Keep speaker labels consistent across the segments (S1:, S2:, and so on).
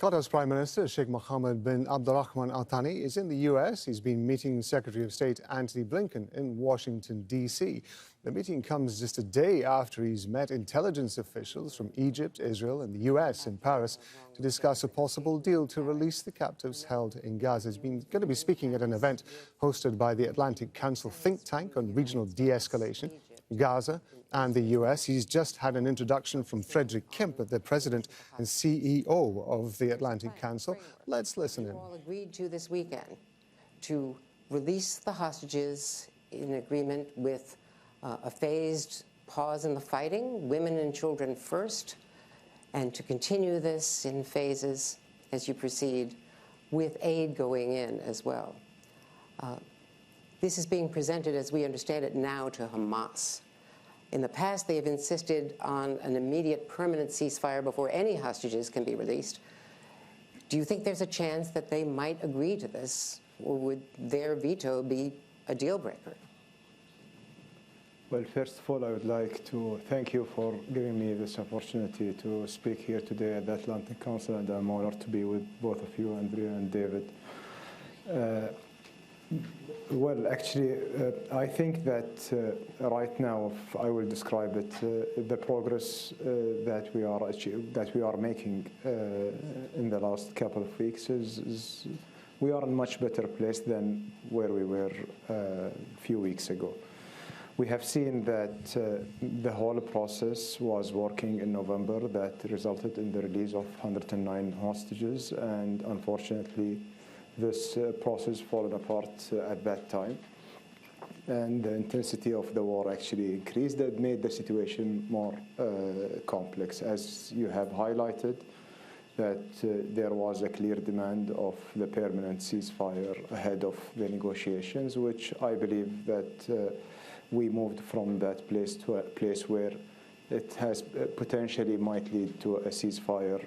S1: Qatar's Prime Minister Sheikh Mohammed bin Abdulrahman Thani is in the US. He's been meeting Secretary of State Antony Blinken in Washington, D.C. The meeting comes just a day after he's met intelligence officials from Egypt, Israel and the US in Paris to discuss a possible deal to release the captives held in Gaza. He's going to be speaking at an event hosted by the Atlantic Council think tank on regional de-escalation, Gaza and the US. He's just had an introduction from Frederick Kemp, the president and CEO of the Atlantic Council. Let's listen in.
S2: You all agreed to this weekend to release the hostages in agreement with a phased pause in the fighting, women and children first, and to continue this in phases as you proceed, with aid going in as well. This is being presented, as we understand it now, to Hamas. In the past, they have insisted on an immediate permanent ceasefire before any hostages can be released. Do you think there's a chance that they might agree to this, or would their veto be a deal breaker?
S3: Well, first of all, I would like to thank you for giving me this opportunity to speak here today at the Atlantic Council, and I'm honored to be with both of you, Andrea and David. Well, actually, I think that right now, if I will describe it, the progress that we are making in the last couple of weeks is we are in a much better place than where we were a few weeks ago. We have seen that the whole process was working in November. That resulted in the release of 109 hostages, and unfortunately, this process fallen apart at that time, and the intensity of the war actually increased. That made the situation more complex. As you have highlighted, that there was a clear demand of the permanent ceasefire ahead of the negotiations, which I believe that we moved from that place to a place where it has potentially might lead to a ceasefire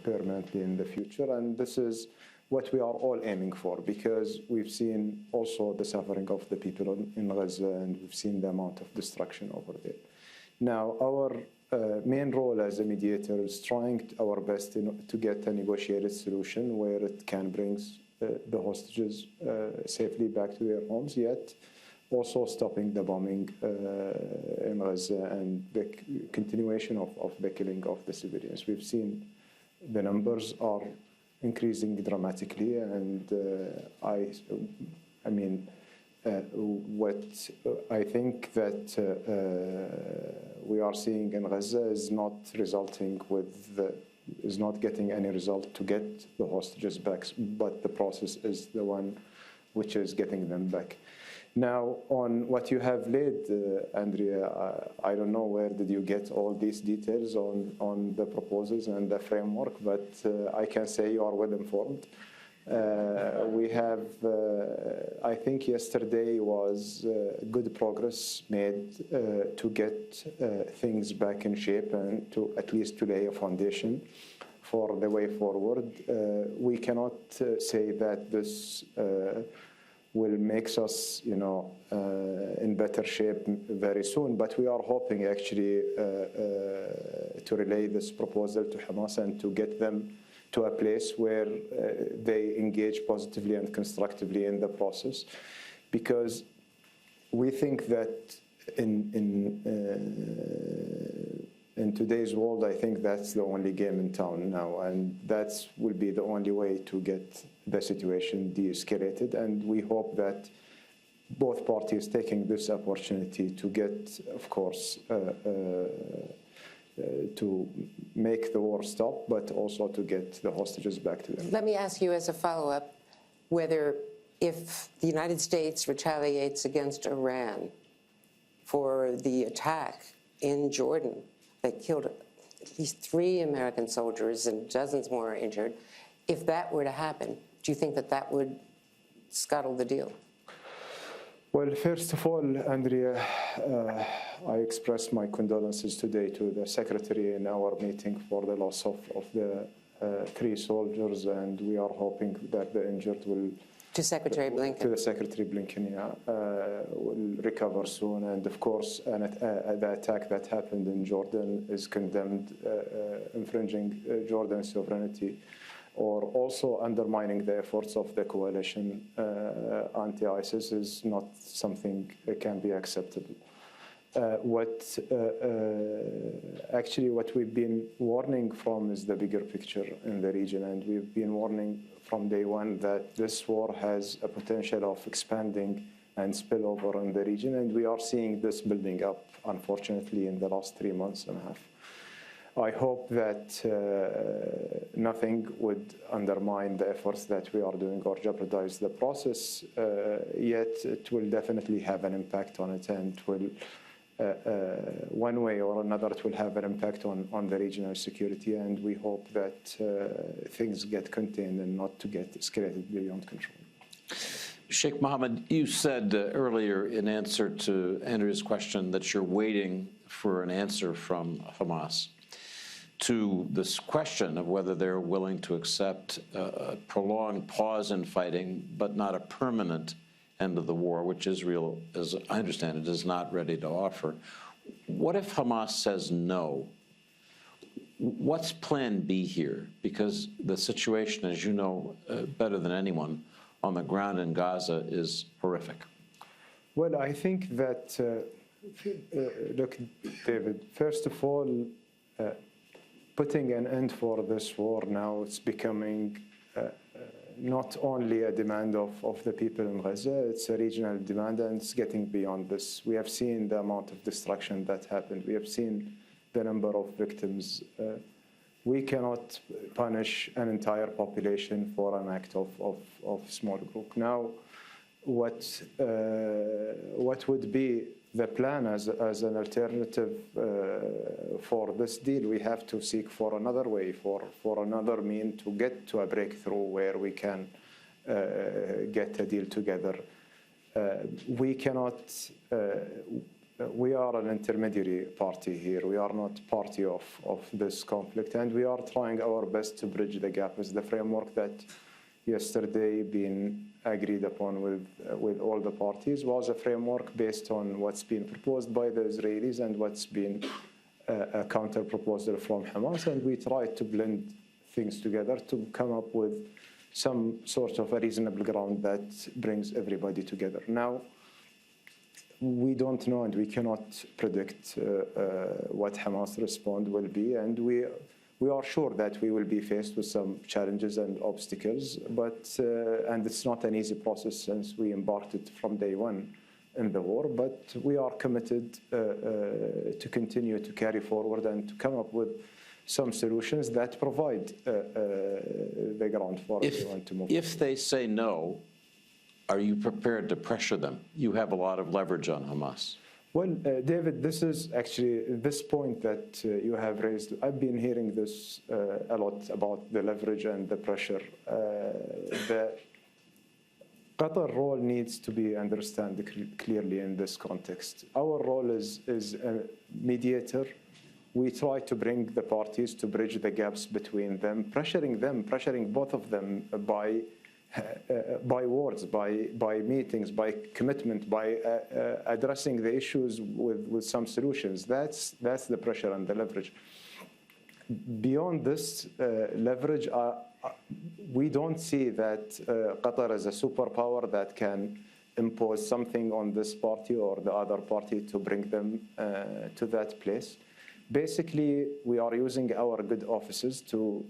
S3: permanently in the future. And this is what we are all aiming for, because we've seen also the suffering of the people in Gaza, and we've seen the amount of destruction over there. Now, our main role as a mediator is trying our best to get a negotiated solution where it can bring the hostages safely back to their homes, yet also stopping the bombing in Gaza and the continuation of the killing of the civilians. We've seen the numbers are increasing dramatically, and what I think that we are seeing in Gaza is not resulting is not getting any result to get the hostages back, but the process is the one which is getting them back. Now, on what you have laid, Andrea, I don't know where did you get all these details on the proposals and the framework, but I can say you are well informed. We have, I think yesterday was good progress made to get things back in shape and to at least to lay a foundation for the way forward. We cannot say that this will make us, in better shape very soon. But we are hoping actually to relay this proposal to Hamas and to get them to a place where they engage positively and constructively in the process, because we think that in today's world, I think that's the only game in town now, and that will be the only way to get the situation de-escalated. And we hope that both parties taking this opportunity to get, of course, to make the war stop, but also to get the hostages back to them.
S2: Let me ask you as a follow-up whether, if the United States retaliates against Iran for the attack in Jordan that killed at least 3 American soldiers and dozens more are injured, if that were to happen, do you think that that would scuttle the deal?
S3: Well, first of all, Andrea, I express my condolences today to the Secretary in our meeting for the loss of the 3 soldiers, and we are hoping that the injured will
S2: To Secretary Blinken.
S3: To the Secretary Blinken, yeah, will recover soon. And of course, the attack that happened in Jordan is condemned, infringing Jordan's sovereignty, or also undermining the efforts of the coalition anti-ISIS is not something that can be acceptable. Actually, what we've been warning from is the bigger picture in the region, and we've been warning from day one that this war has a potential of expanding and spill over in the region, and we are seeing this building up, unfortunately, in the last 3 months and a half. I hope that nothing would undermine the efforts that we are doing or jeopardize the process, yet it will definitely have an impact on it, and will one way or another, it will have an impact on the regional security, and we hope that things get contained and not to get escalated beyond control.
S4: Sheikh Mohammed, you said earlier in answer to Andrea's question that you're waiting for an answer from Hamas to this question of whether they're willing to accept a prolonged pause in fighting, but not a permanent end of the war, which Israel, as I understand it, is not ready to offer. What if Hamas says no? What's plan B here? Because the situation, as you know better than anyone, on the ground in Gaza is horrific.
S3: Well, I think that, look, David, first of all, putting an end for this war now, it's becoming not only a demand of the people in Gaza, it's a regional demand, and it's getting beyond this. We have seen the amount of destruction that happened. We have seen the number of victims. We cannot punish an entire population for an act of small group. Now, what would be the plan as an alternative for this deal? We have to seek for another way, for another mean to get to a breakthrough where we can get a deal together. We cannot. We are an intermediary party here. We are not party of this conflict, and we are trying our best to bridge the gap. As the framework that yesterday been agreed upon with all the parties was a framework based on what's been proposed by the Israelis and what's been a counter proposal from Hamas, and we tried to blend things together to come up with some sort of a reasonable ground that brings everybody together. Now, we don't know and we cannot predict what Hamas' response will be, and we are sure that we will be faced with some challenges and obstacles, but and it's not an easy process since we embarked it from day one in the war, but we are committed to continue to carry forward and to come up with some solutions that provide the ground for everyone to move.
S4: If they say no, are you prepared to pressure them? You have a lot of leverage on Hamas.
S3: Well, David, this is actually this point that you have raised. I've been hearing this a lot about the leverage and the pressure. The Qatar role needs to be understood clearly in this context. Our role is a mediator. We try to bring the parties to bridge the gaps between them, pressuring both of them by words, by meetings, by commitment, by addressing the issues with some solutions. That's the pressure and the leverage. Beyond this leverage, we don't see that Qatar is a superpower that can impose something on this party or the other party to bring them to that place. Basically, we are using our good offices to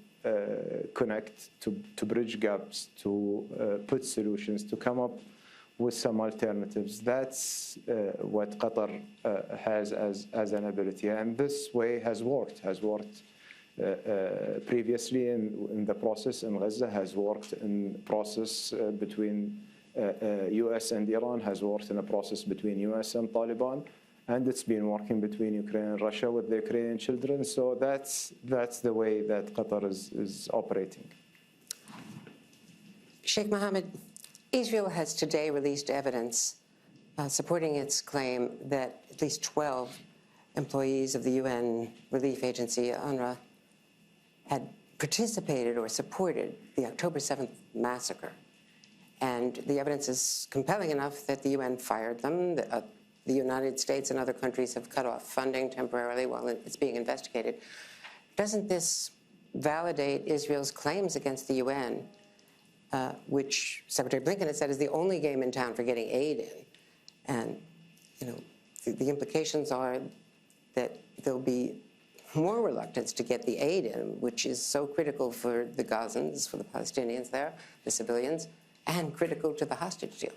S3: connect, to bridge gaps, to put solutions, to come up with some alternatives. That's what Qatar has as an ability, and this way has worked previously in the process in Gaza, has worked in process between US and Iran, has worked in a process between US and Taliban, and it's been working between Ukraine and Russia with the Ukrainian children. So that's the way that Qatar is operating.
S2: Sheikh Mohammed, Israel has today released evidence supporting its claim that at least 12 employees of the UN relief agency, UNRWA, had participated or supported the October 7th massacre. And the evidence is compelling enough that the UN fired them. The United States and other countries have cut off funding temporarily while it's being investigated. Doesn't this validate Israel's claims against the UN, which Secretary Blinken has said is the only game in town for getting aid in? And, the implications are that there'll be more reluctance to get the aid in, which is so critical for the Gazans, for the Palestinians there, the civilians, and critical to the hostage deal.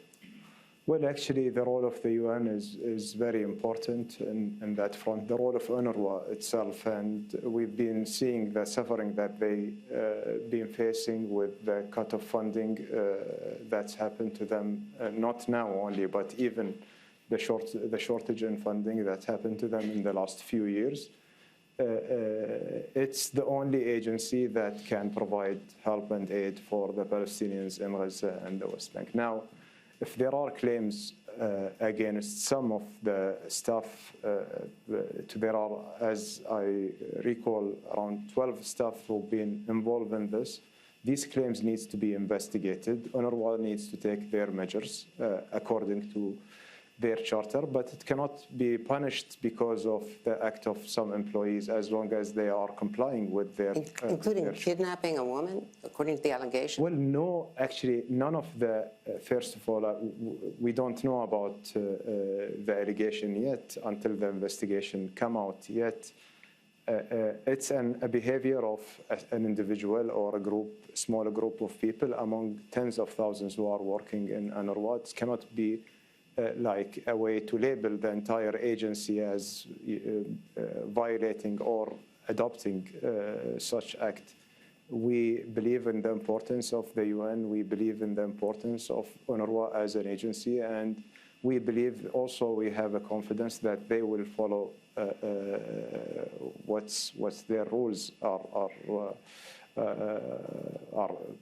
S3: Well, actually, the role of the UN is very important in that front, the role of UNRWA itself. And we've been seeing the suffering that they've been facing with the cut of funding that's happened to them, not now only, but even the shortage in funding that's happened to them in the last few years. It's the only agency that can provide help and aid for the Palestinians in Gaza and the West Bank. Now, if there are claims against some of the staff, there are, as I recall, around 12 staff who've been involved in this. These claims need to be investigated. UNRWA needs to take their measures according to their charter, but it cannot be punished because of the act of some employees as long as they are complying with their...
S2: Including kidnapping a woman, according to the allegation?
S3: Well, no, actually, none of the... first of all, we don't know about the allegation yet until the investigation come out yet. It's a behavior of an individual or a group, smaller group of people among tens of thousands who are working in UNRWA. It cannot be like a way to label the entire agency as violating or adopting such act. We believe in the importance of the UN. We believe in the importance of UNRWA as an agency, and we believe also we have a confidence that they will follow what's their rules are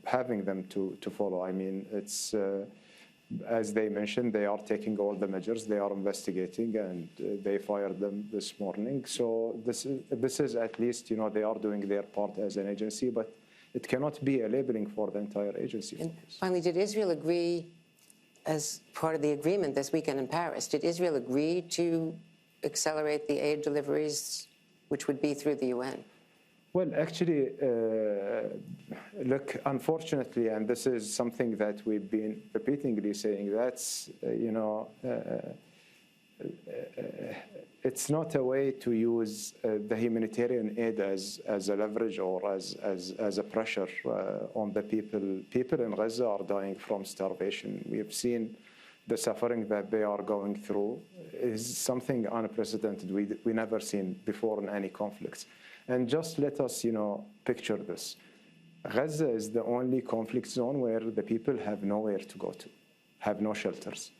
S3: having them to follow. I mean, it's. As they mentioned, they are taking all the measures. They are investigating, and they fired them this morning. So this is at least, they are doing their part as an agency, but it cannot be a labeling for the entire agency.
S2: And finally, did Israel agree, as part of the agreement this weekend in Paris, did Israel agree to accelerate the aid deliveries, which would be through the UN?
S3: Well, actually, look, unfortunately, and this is something that we've been repeatedly saying, that's, it's not a way to use the humanitarian aid as a leverage or as a pressure on the people. People in Gaza are dying from starvation. We have seen the suffering that they are going through is something unprecedented. We never seen before in any conflicts. And just let us, picture this. Gaza is the only conflict zone where the people have nowhere to go to, have no shelters.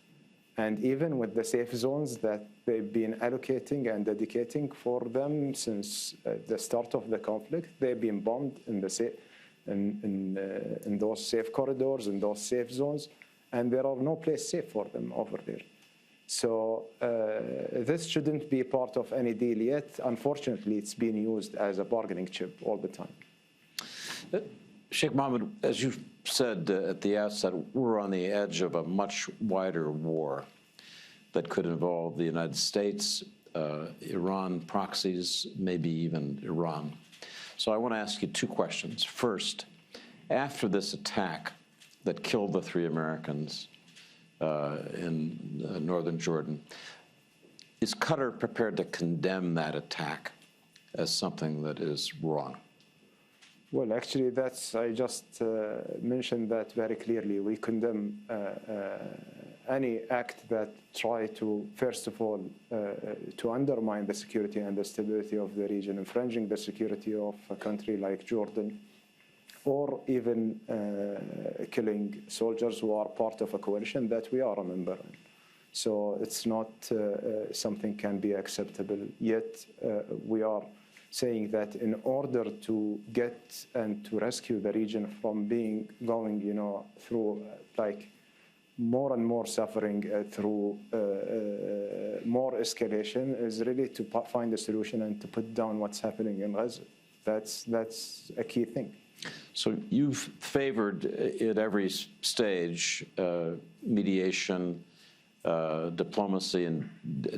S3: And even with the safe zones that they've been allocating and dedicating for them since the start of the conflict, they've been bombed in those safe corridors, in those safe zones, and there are no place safe for them over there. So this shouldn't be part of any deal yet. Unfortunately, it's being used as a bargaining chip all the time.
S4: Sheikh Mohammed, as you said at the outset, we're on the edge of a much wider war that could involve the United States, Iran proxies, maybe even Iran. So I want to ask you two questions. First, after this attack that killed the 3 Americans, in northern Jordan, is Qatar prepared to condemn that attack as something that is wrong?
S3: Well, actually, I just mentioned that very clearly. We condemn any act that try to, first of all, to undermine the security and the stability of the region, infringing the security of a country like Jordan, or even killing soldiers who are part of a coalition that we are a member in. So it's not something can be acceptable. Yet we are saying that in order to get and to rescue the region from going through like more and more suffering, through more escalation, is really to find a solution and to put down what's happening in Gaza. That's a key thing.
S4: So you've favored at every stage mediation, diplomacy, and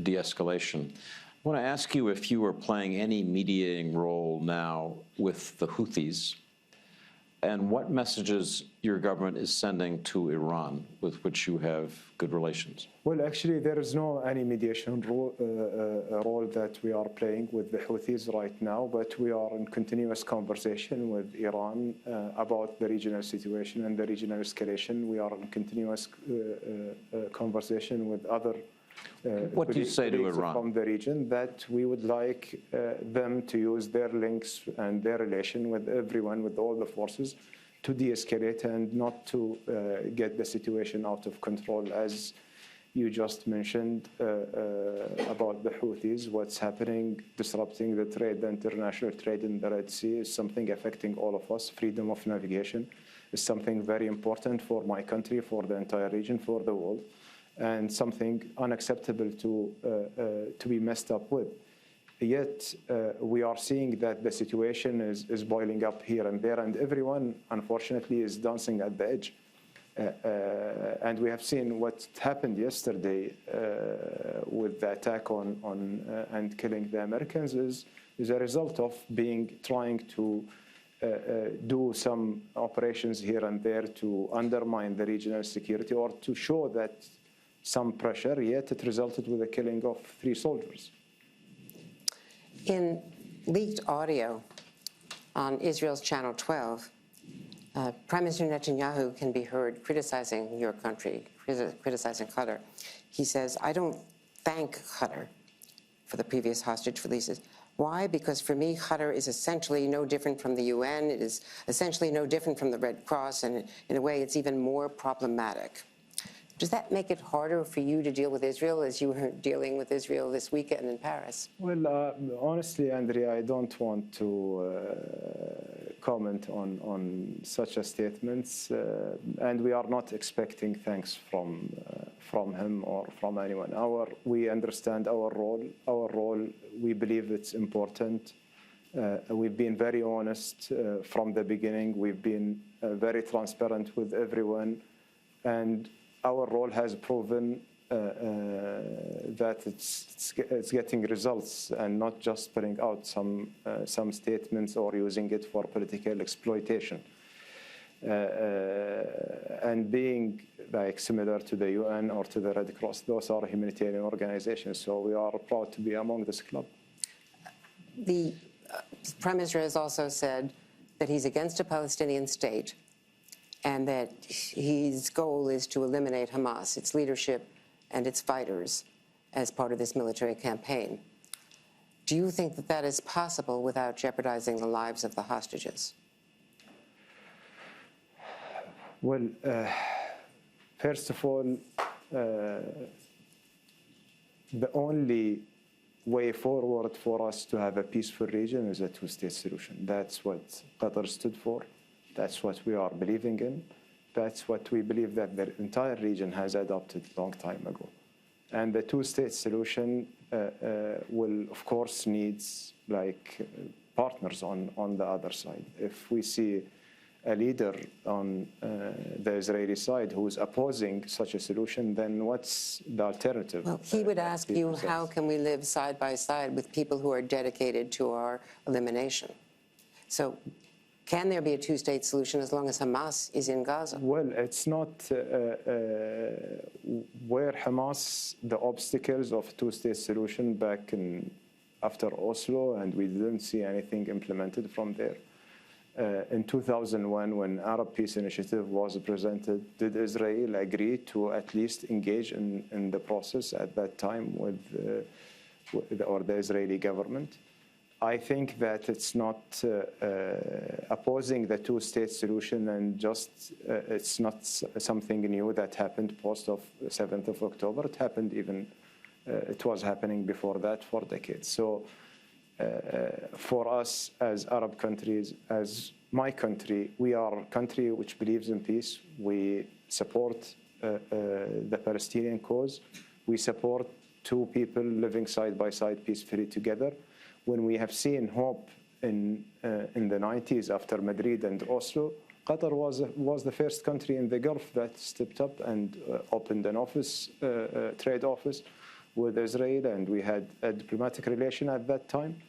S4: de-escalation. I want to ask you if you are playing any mediating role now with the Houthis, and what messages your government is sending to Iran, with which you have good relations.
S3: Well, actually, there is no any mediation role that we are playing with the Houthis right now, but we are in continuous conversation with Iran about the regional situation and the regional escalation. We are in continuous conversation with other
S4: what do you say to Iran
S3: from the region, that we would like them to use their links and their relation with everyone, with all the forces, to de-escalate and not to get the situation out of control. As you just mentioned about the Houthis, what's happening, disrupting the trade, the international trade in the Red Sea, is something affecting all of us. Freedom of navigation is something very important for my country, for the entire region, for the world, and something unacceptable to be messed up with. Yet we are seeing that the situation is boiling up here and there, and everyone, unfortunately, is dancing at the edge. And we have seen what happened yesterday with the attack on and killing the Americans is a result of trying to do some operations here and there to undermine the regional security or to show that some pressure, yet it resulted with the killing of 3 soldiers.
S2: In leaked audio on Israel's Channel 12, Prime Minister Netanyahu can be heard criticizing your country, criticizing Qatar. He says, I don't thank Qatar for the previous hostage releases. Why? Because for me, Qatar is essentially no different from the UN. It is essentially no different from the Red Cross, and in a way, it's even more problematic. Does that make it harder for you to deal with Israel as you were dealing with Israel this weekend in Paris?
S3: Well, honestly, Andrea, I don't want to comment on such a statements, and we are not expecting thanks from him or from anyone. We understand our role. Our role, we believe it's important. We've been very honest from the beginning. We've been very transparent with everyone, and our role has proven that it's getting results and not just putting out some statements or using it for political exploitation. And being like similar to the UN or to the Red Cross, those are humanitarian organizations. So we are proud to be among this club.
S2: The Prime Minister has also said that he's against a Palestinian state, and that his goal is to eliminate Hamas, its leadership, and its fighters as part of this military campaign. Do you think that that is possible without jeopardizing the lives of the hostages?
S3: Well, first of all, the only way forward for us to have a peaceful region is a 2-state solution. That's what Qatar stood for. That's what we are believing in. That's what we believe that the entire region has adopted a long time ago. And the 2-state solution will, of course, needs like partners on the other side. If we see a leader on the Israeli side who is opposing such a solution, then what's the alternative?
S2: Well, he would ask you, how can we live side by side with people who are dedicated to our elimination? So can there be a 2-state solution as long as Hamas is in Gaza?
S3: Well, it's not where Hamas, the obstacles of 2-state solution back after Oslo, and we didn't see anything implemented from there. In 2001, when Arab Peace Initiative was presented, did Israel agree to at least engage in the process at that time with the Israeli government? I think that it's not opposing the 2-state solution, and just it's not something new that happened post of 7th of October. It happened even, it was happening before that for decades. So for us as Arab countries, as my country, we are a country which believes in peace. We support the Palestinian cause. We support 2 people living side by side peacefully together. When we have seen hope in the 90s after Madrid and Oslo, Qatar was the first country in the Gulf that stepped up and opened an office, trade office with Israel, and we had a diplomatic relation at that time,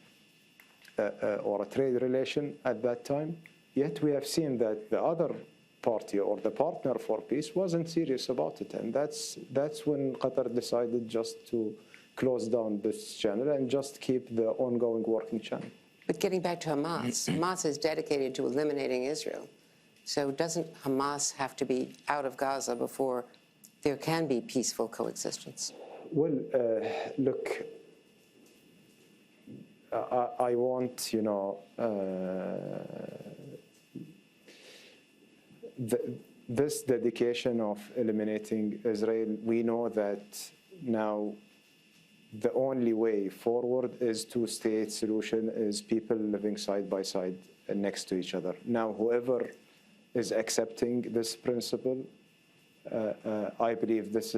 S3: or a trade relation at that time. Yet we have seen that the other party or the partner for peace wasn't serious about it, and that's when Qatar decided just to close down this channel and just keep the ongoing working channel.
S2: But getting back to Hamas, Hamas is dedicated to eliminating Israel. So doesn't Hamas have to be out of Gaza before there can be peaceful coexistence?
S3: Well, look, I want, this dedication of eliminating Israel, we know that now the only way forward is two-state solution, is people living side by side next to each other. Now, whoever is accepting this principle, I believe this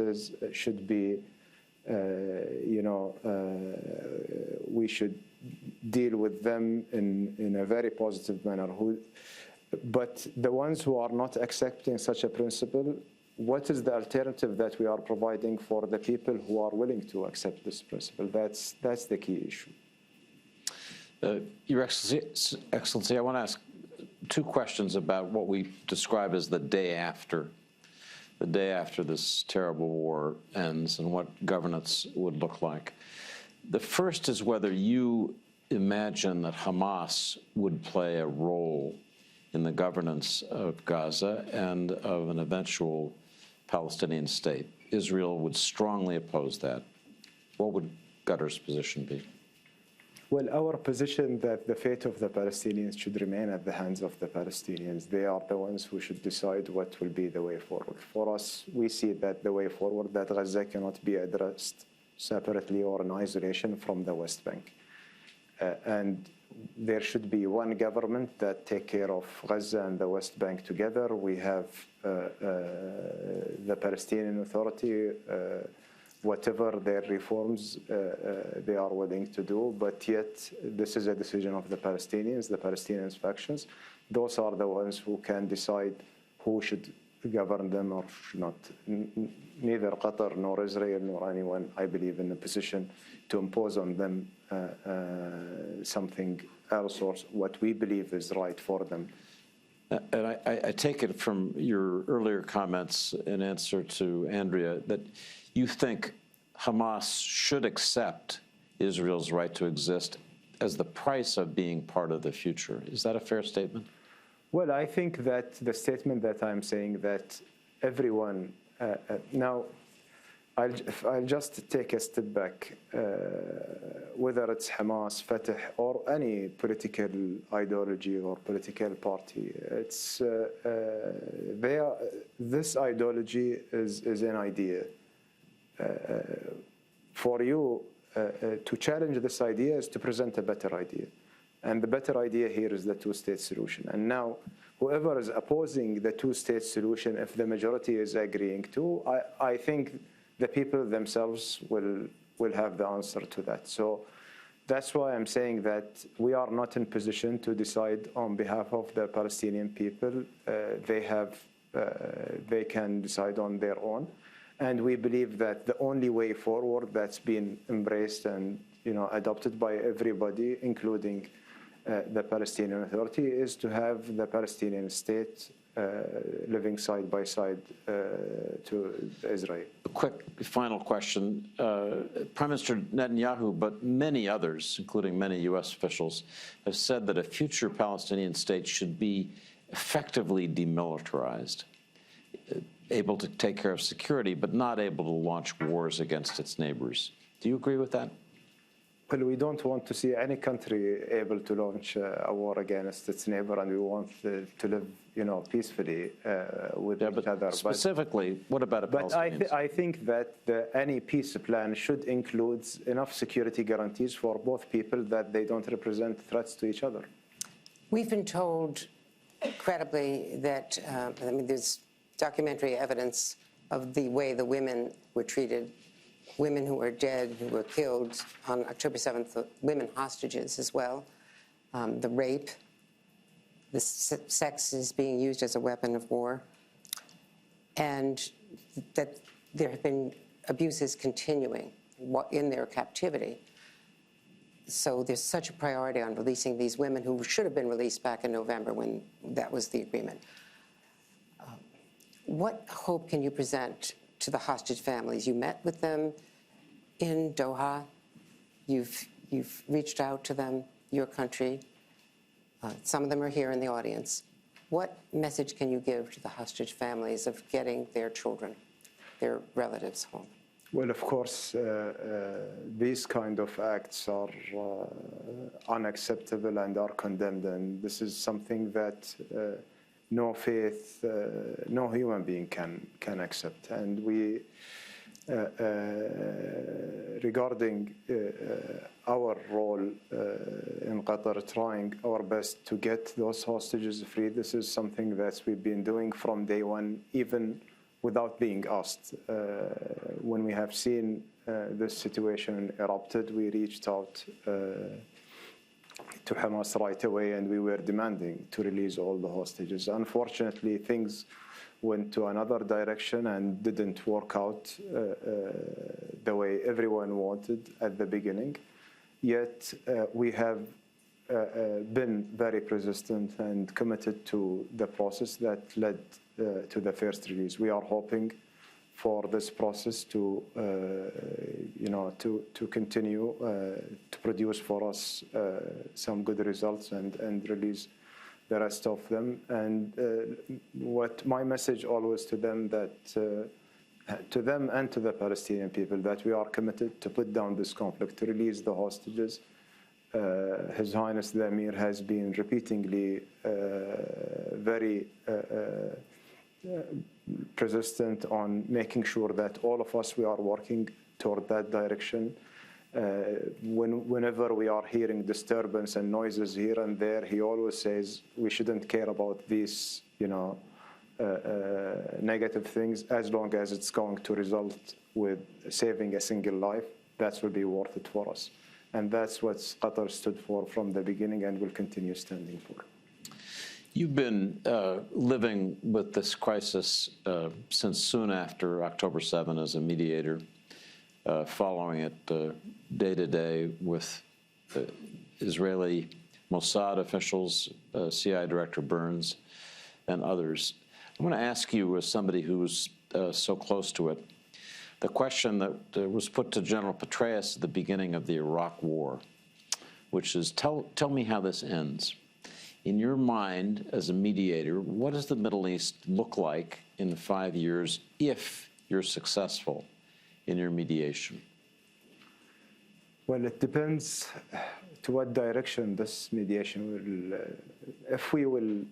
S3: should be, we should deal with them in a very positive manner. But the ones who are not accepting such a principle, what is the alternative that we are providing for the people who are willing to accept this principle? That's the key issue.
S4: Your Excellency, I want to ask two questions about what we describe as the day after this terrible war ends and what governance would look like. The first is whether you imagine that Hamas would play a role in the governance of Gaza and of an eventual Palestinian state. Israel would strongly oppose that. What would Qatar's position be?
S3: Well, our position that the fate of the Palestinians should remain at the hands of the Palestinians. They are the ones who should decide what will be the way forward. For us, we see that the way forward, that Gaza cannot be addressed separately or in isolation from the West Bank. And there should be one government that take care of Gaza and the West Bank together. We have the Palestinian Authority, whatever their reforms they are willing to do, but yet this is a decision of the Palestinian factions. Those are the ones who can decide who should govern them or should not. Neither Qatar nor Israel nor anyone, I believe, in a position to impose on them something else or what we believe is right for them.
S4: And I take it from your earlier comments in answer to Andrea that you think Hamas should accept Israel's right to exist as the price of being part of the future. Is that a fair statement?
S3: Well, I think that the statement that I'm saying that everyone, now I'll just take a step back, whether it's Hamas, Fatah, or any political ideology or political party, it's this ideology is an idea. For you to challenge this idea is to present a better idea. And the better idea here is the two-state solution. And now, whoever is opposing the two-state solution, if the majority is agreeing to, I think the people themselves will have the answer to that. So that's why I'm saying that we are not in position to decide on behalf of the Palestinian people. They can decide on their own. And we believe that the only way forward that's been embraced and adopted by everybody, including the Palestinian Authority, is to have the Palestinian state living side by side to Israel.
S4: A quick final question. Prime Minister Netanyahu, but many others, including many U.S. officials, have said that a future Palestinian state should be effectively demilitarized, able to take care of security, but not able to launch wars against its neighbors. Do you agree with that?
S3: Well, we don't want to see any country able to launch a war against its neighbor, and we want to live, peacefully with each other.
S4: Specifically, what about a Palestinian?
S3: But I think that any peace plan should include enough security guarantees for both people that they don't represent threats to each other.
S2: We've been told credibly that, there's documentary evidence of the way the women were treated, women who were dead, who were killed on October 7th, women hostages as well. the rape, the sex is being used as a weapon of war, and that there have been abuses continuing in their captivity. So there's such a priority on releasing these women who should have been released back in November when that was the agreement. What hope can you present to the hostage families? You met with them in Doha. You've reached out to them, your country. Some of them are here in the audience. What message can you give to the hostage families of getting their children, their relatives home?
S3: Well, of course, these kind of acts are unacceptable and are condemned, and this is something that no faith, no human being can accept. And we, regarding our role in Qatar, trying our best to get those hostages free, this is something that we've been doing from day one, even without being asked. When we have seen this situation erupted, we reached out to Hamas right away, and we were demanding to release all the hostages. Unfortunately, things went to another direction and didn't work out the way everyone wanted at the beginning. Yet we have been very persistent and committed to the process that led to the first release. We are hoping for this process to, to continue to produce for us some good results and release the rest of them. And what my message always to them, that to them and to the Palestinian people, that we are committed to put down this conflict, to release the hostages. His Highness the Emir has been repeatedly very persistent on making sure that all of us, we are working toward that direction. Whenever we are hearing disturbance and noises here and there, he always says we shouldn't care about these, negative things, as long as it's going to result with saving a single life. That will be worth it for us. And that's what Qatar stood for from the beginning and will continue standing for.
S4: You've been living with this crisis since soon after October 7 as a mediator, following it day to day with Israeli Mossad officials, CIA Director Burns, and others. I want to ask you, as somebody who's so close to it, the question that was put to General Petraeus at the beginning of the Iraq War, which is, tell me how this ends. In your mind, as a mediator, what does the Middle East look like in 5 years if you're successful in your mediation?
S3: Well, it depends to what direction this mediation will. If we will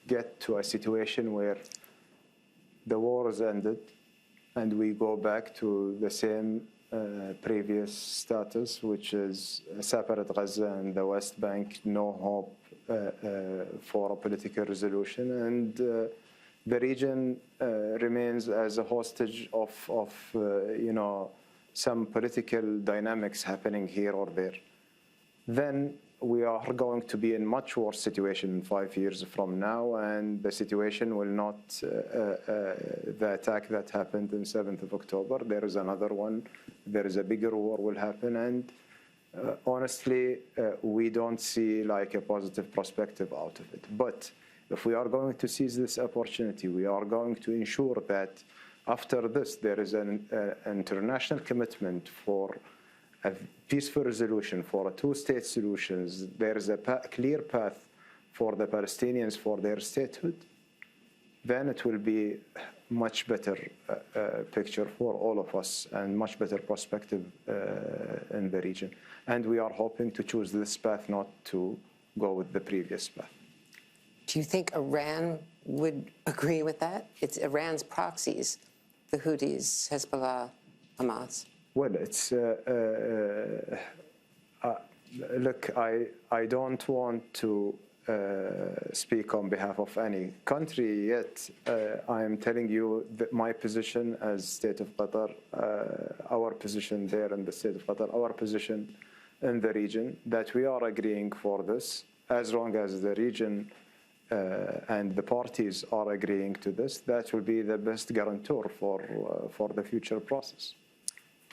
S3: get to a situation where the war is ended and we go back to the same previous status, which is a separate Gaza and the West Bank, no hope for a political resolution, and the region remains as a hostage of some political dynamics happening here or there, then we are going to be in much worse situation 5 years from now, and the situation will not, the attack that happened on 7th of October, there is another one, there is a bigger war will happen, and honestly, we don't see like a positive perspective out of it. But if we are going to seize this opportunity, we are going to ensure that after this, there is an international commitment for a peaceful resolution, for a two-state solutions. There is a clear path for the Palestinians for their statehood. Then it will be much better picture for all of us and much better perspective in the region. And we are hoping to choose this path, not to go with the previous path.
S2: Do you think Iran would agree with that? It's Iran's proxies, the Houthis, Hezbollah, Hamas.
S3: Well, it's look, I don't want to speak on behalf of any country yet. I am telling you that my position as State of Qatar, our position there in the State of Qatar, our position in the region, that we are agreeing for this, as long as the region and the parties are agreeing to this, that will be the best guarantor for the future process.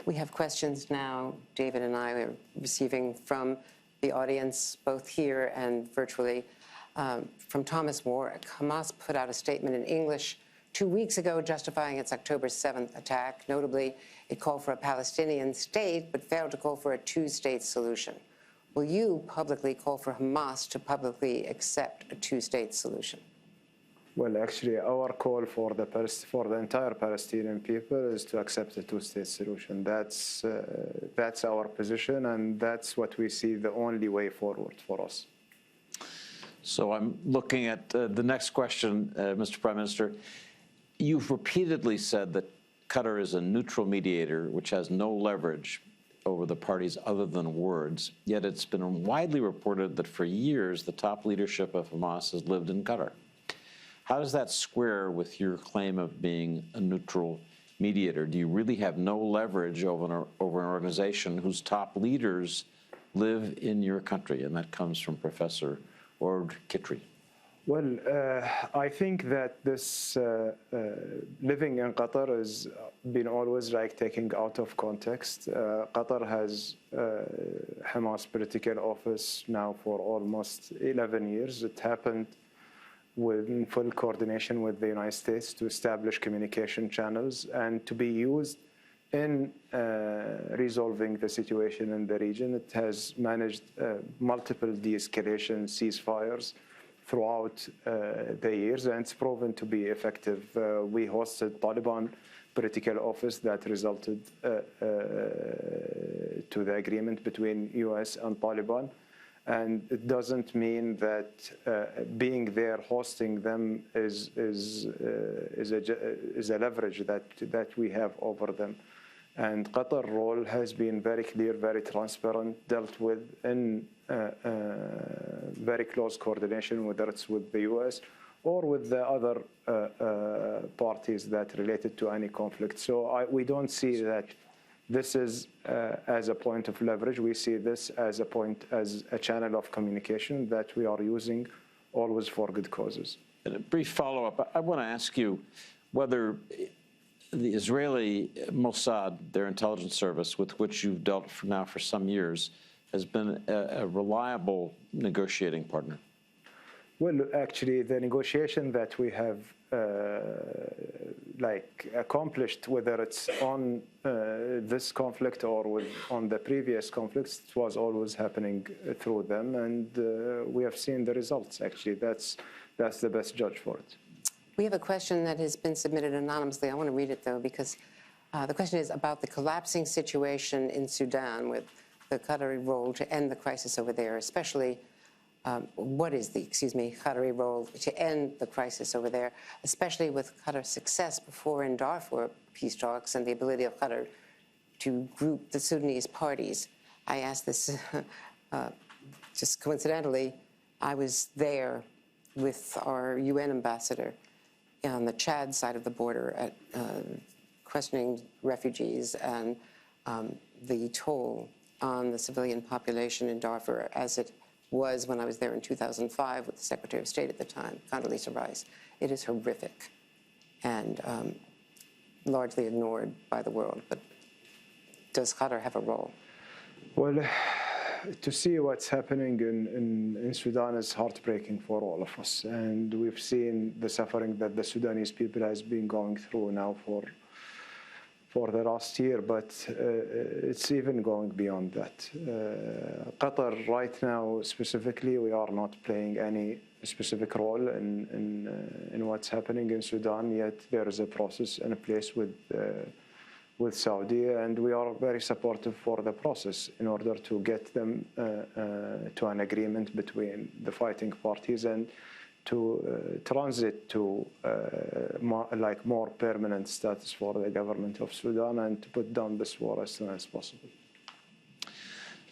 S2: We have questions now, David and I are receiving from the audience, both here and virtually, from Thomas Warwick. Hamas put out a statement in English 2 weeks ago justifying its October 7th attack. Notably, it called for a Palestinian state, but failed to call for a two-state solution. Will you publicly call for Hamas to publicly accept a two-state solution?
S3: Well, actually, our call for the entire Palestinian people is to accept a two-state solution. That's our position, and that's what we see the only way forward for us.
S4: So I'm looking at the next question, Mr. Prime Minister. You've repeatedly said that Qatar is a neutral mediator, which has no leverage over the parties other than words, yet it's been widely reported that for years the top leadership of Hamas has lived in Qatar. How does that square with your claim of being a neutral mediator? Do you really have no leverage over an organization whose top leaders live in your country? And that comes from Professor Ord Kitri.
S3: Well, I think that this living in Qatar has been always like taken out of context. Qatar has Hamas political office now for almost 11 years. It happened in full coordination with the United States to establish communication channels and to be used in resolving the situation in the region. It has managed multiple de-escalation ceasefires throughout the years, and it's proven to be effective. We hosted Taliban political office that resulted to the agreement between US and Taliban. And it doesn't mean that being there, hosting them, is a leverage that we have over them. And Qatar's role has been very clear, very transparent, dealt with in very close coordination, whether it's with the US or with the other parties that related to any conflict. So we don't see that this is as a point of leverage. We see this as a channel of communication that we are using always for good causes.
S4: And a brief follow-up. I want to ask you whether the Israeli Mossad, their intelligence service, with which you've dealt now for some years, has been a reliable negotiating partner.
S3: Well, actually, the negotiation that we have accomplished, whether it's on this conflict or on the previous conflicts, it was always happening through them, and we have seen the results. Actually, that's the best judge for it.
S2: We have a question that has been submitted anonymously. I want to read it, though, because the question is about the collapsing situation in Sudan with the Qatari role to end the crisis over there, especially what is the, Qatari role to end the crisis over there, especially with Qatar's success before in Darfur peace talks and the ability of Qatar to group the Sudanese parties. I asked this just coincidentally. I was there with our UN ambassador on the Chad side of the border at questioning refugees and the toll on the civilian population in Darfur as it was when I was there in 2005 with the Secretary of State at the time, Condoleezza Rice. It is horrific and largely ignored by the world. But does Qatar have a role?
S3: Well, to see what's happening in Sudan is heartbreaking for all of us. And we've seen the suffering that the Sudanese people has been going through now for the last year, but it's even going beyond that. Qatar right now, specifically, we are not playing any specific role in what's happening in Sudan, yet there is a process in place with Saudi, and we are very supportive for the process in order to get them to an agreement between the fighting parties and to transit to more permanent status for the government of Sudan and to put down this war as soon as possible.
S4: I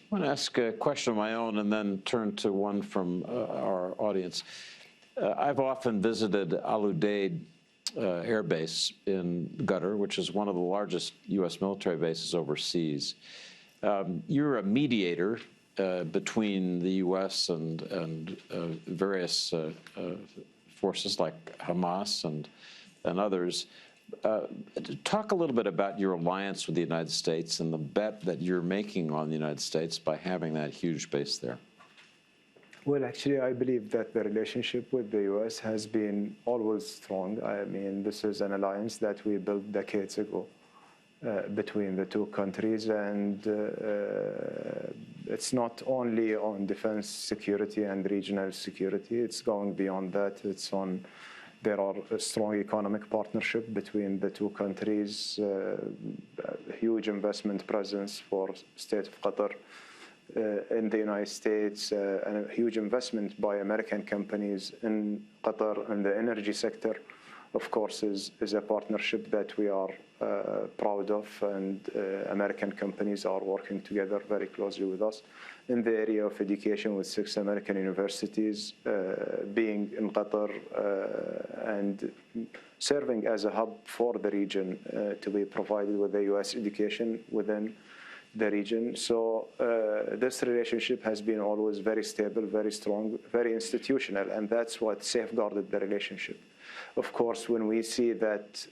S4: want to ask a question of my own and then turn to one from our audience. I've often visited Al Udeid Air Base in Qatar, which is one of the largest U.S. military bases overseas. You're a mediator between the U.S. and various forces like Hamas and others. Talk a little bit about your alliance with the United States and the bet that you're making on the United States by having that huge base there.
S3: Well, actually, I believe that the relationship with the U.S. has been always strong. I mean, this is an alliance that we built decades ago between the two countries, and it's not only on defense security and regional security. It's going beyond that. There are a strong economic partnership between the two countries, huge investment presence for state of Qatar in the United States, and a huge investment by American companies in Qatar in the energy sector, of course, is a partnership that we are proud of, and American companies are working together very closely with us in the area of education with 6 American universities being in Qatar and serving as a hub for the region to be provided with the U.S. education within the region. So this relationship has been always very stable, very strong, very institutional, and that's what safeguarded the relationship. Of course, when we see that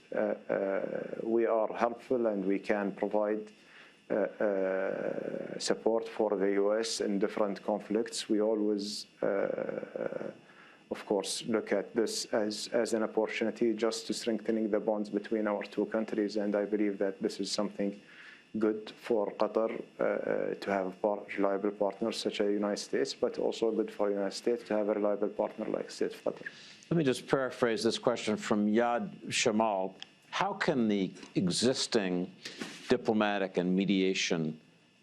S3: we are helpful and we can provide support for the U.S. in different conflicts, we always, of course, look at this as an opportunity just to strengthening the bonds between our two countries. And I believe that this is something good for Qatar to have a reliable partner such as the United States, but also good for the United States to have a reliable partner like State of Qatar.
S4: Let me just paraphrase this question from Yad Shamal. How can the existing diplomatic and mediation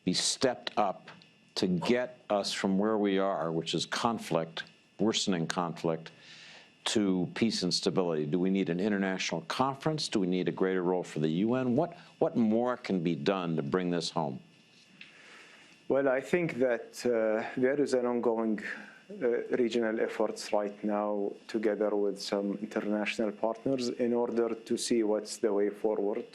S4: be stepped up to get us from where we are, which is conflict, worsening conflict, to peace and stability? Do we need an international conference? Do we need a greater role for the UN? What more can be done to bring this home?
S3: Well, I think that there is an ongoing regional efforts right now together with some international partners in order to see what's the way forward.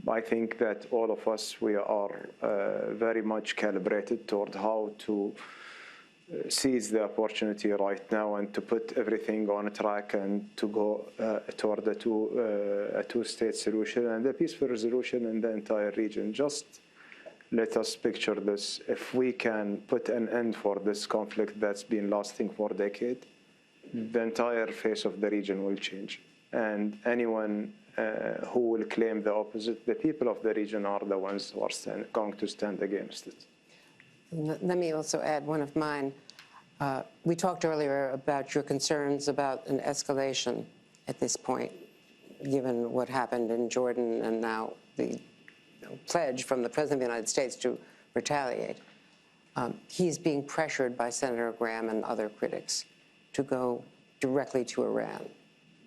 S3: I think that all of us, we are very much calibrated toward how to seize the opportunity right now and to put everything on a track and to go toward a two-state solution and a peaceful resolution in the entire region. Just let us picture this. If we can put an end for this conflict that's been lasting for a decade, the entire face of the region will change. And anyone who will claim the opposite, the people of the region are the ones who are going to stand against it.
S2: Let me also add one of mine. We talked earlier about your concerns about an escalation at this point, given what happened in Jordan and now the pledge from the President of the United States to retaliate. He's being pressured by Senator Graham and other critics to go directly to Iran,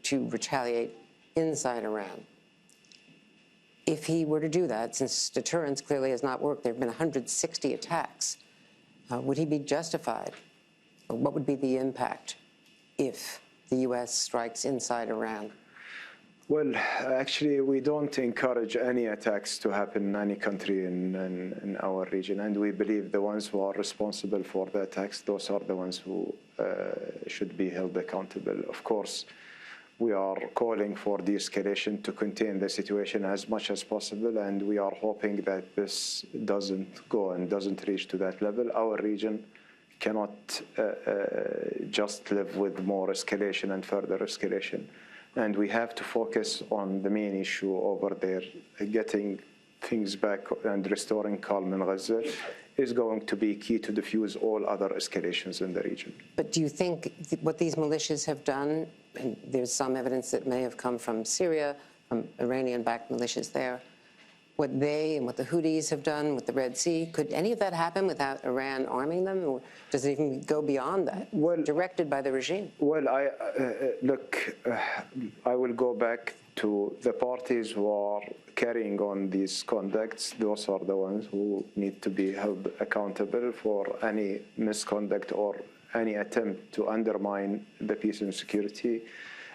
S2: to retaliate inside Iran. If he were to do that, since deterrence clearly has not worked, there have been 160 attacks, would he be justified? What would be the impact if the U.S. strikes inside Iran?
S3: Well, actually, we don't encourage any attacks to happen in any country in our region, and we believe the ones who are responsible for the attacks, those are the ones who should be held accountable. Of course, we are calling for de-escalation to contain the situation as much as possible, and we are hoping that this doesn't go and doesn't reach to that level. Our region cannot just live with more escalation and further escalation. And we have to focus on the main issue over there. Getting things back and restoring calm in Gaza is going to be key to diffuse all other escalations in the region.
S2: But do you think what these militias have done, and there's some evidence that may have come from Syria, from Iranian-backed militias there, what they and what the Houthis have done with the Red Sea, could any of that happen without Iran arming them? Or does it even go beyond that, directed by the regime?
S3: Well, look, I will go back to the parties who are carrying on these conducts. Those are the ones who need to be held accountable for any misconduct or any attempt to undermine the peace and security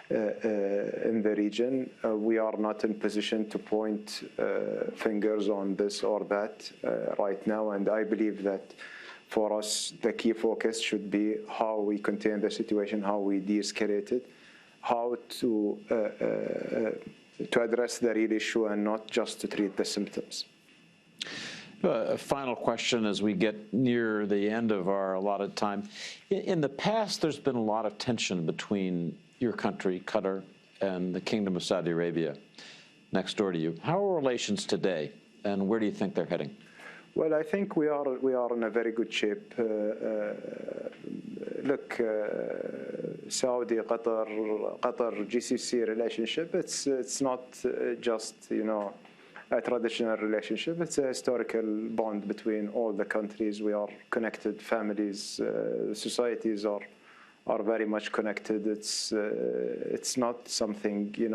S3: in the region. We are not in position to point fingers on this or that right now, and I believe that for us the key focus should be how we contain the situation, how we de-escalate it, how to address the real issue and not just to treat the symptoms.
S4: A final question as we get near the end of our allotted time. In the past, there's been a lot of tension between your country, Qatar, and the Kingdom of Saudi Arabia, next door to you. How are relations today, and where do you think they're heading?
S3: Well, I think we are in a very good shape. Look, Saudi, Qatar, GCC relationship, it's not just, a traditional relationship. It's a historical bond between all the countries. We are connected, families, societies are very much connected. It's not something, it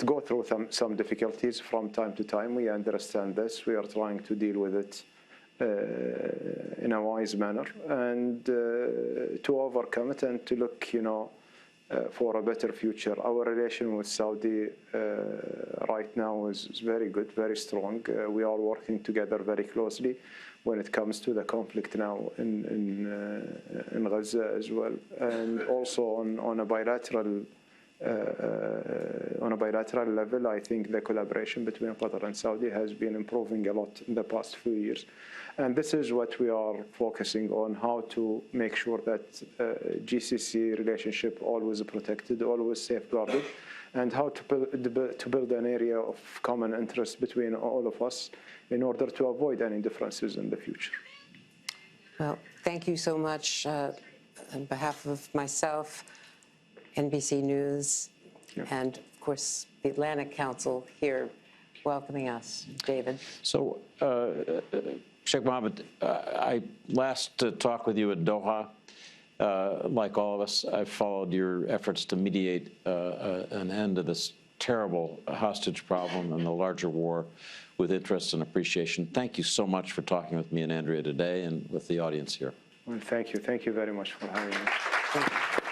S3: go through some difficulties from time to time. We understand this. We are trying to deal with it in a wise manner and to overcome it and to look, for a better future. Our relation with Saudi right now is very good, very strong. We are working together very closely when it comes to the conflict now in Gaza as well, and also on a bilateral level. I think the collaboration between Qatar and Saudi has been improving a lot in the past few years. And this is what we are focusing on, how to make sure that GCC relationship always protected, always safeguarded, and how to build an area of common interest between all of us in order to avoid any differences in the future.
S2: Well, thank you so much on behalf of myself, NBC News, and of course the Atlantic Council here welcoming us. David.
S4: So, Sheikh Mohammed, I last talked with you at Doha. Like all of us, I've followed your efforts to mediate an end to this terrible hostage problem and the larger war with interest and appreciation. Thank you so much for talking with me and Andrea today and with the audience here.
S3: Well, thank you. Thank you very much for having me.
S2: Thank you.